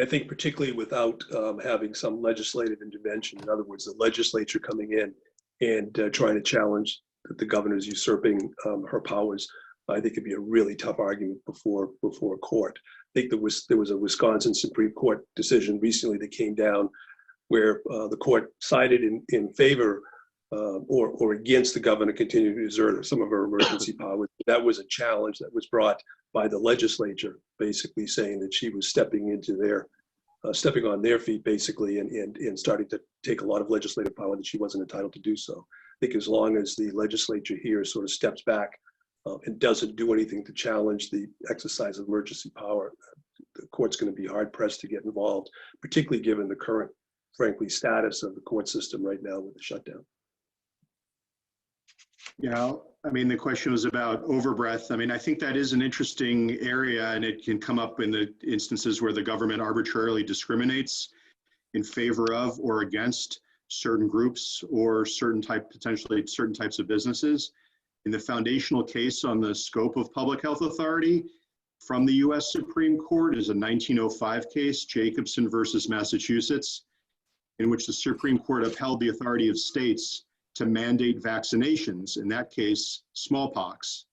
I think particularly without having some legislative intervention, in other words, the legislature coming in and trying to challenge that the governor's usurping her powers, I think it'd be a really tough argument before a court. I think there was a Wisconsin Supreme Court decision recently that came down where the court sided in favor or against the governor continuing to exert some of her emergency powers. That was a challenge that was brought by the legislature, basically saying that she was stepping on their feet, basically, and starting to take a lot of legislative power that she wasn't entitled to do so. I think as long as the legislature here sort of steps back and doesn't do anything to challenge the exercise of emergency power, the court's going to be hard pressed to get involved, particularly given the current, frankly, status of the court system right now with the shutdown. Yeah, I mean, the question was about overbreath. I mean, I think that is an interesting area, and it can come up in the instances where the government arbitrarily discriminates in favor of or against certain groups or potentially certain types of businesses. In the foundational case on the scope of public health authority from the US Supreme Court is a 1905 case, Jacobson versus Massachusetts, in which the Supreme Court upheld the authority of states to mandate vaccinations, in that case, smallpox.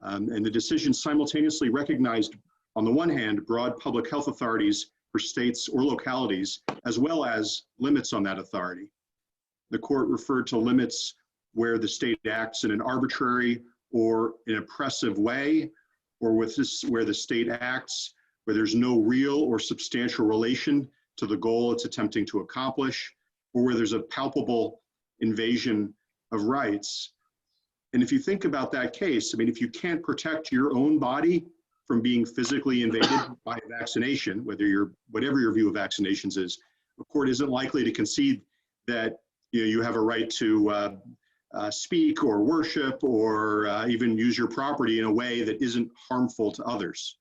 And the decision simultaneously recognized, on the one hand, broad public health authorities for states or localities, as well as limits on that authority. The court referred to limits where the state acts in an arbitrary or an oppressive way, or where the state acts where there's no real or substantial relation to the goal it's attempting to accomplish, or where there's a palpable invasion of rights. And if you think about that case, I mean, if you can't protect your own body from being physically invaded by vaccination, whatever your view of vaccinations is, the court isn't likely to concede that you have a right to speak or worship or even use your property in a way that isn't harmful to others.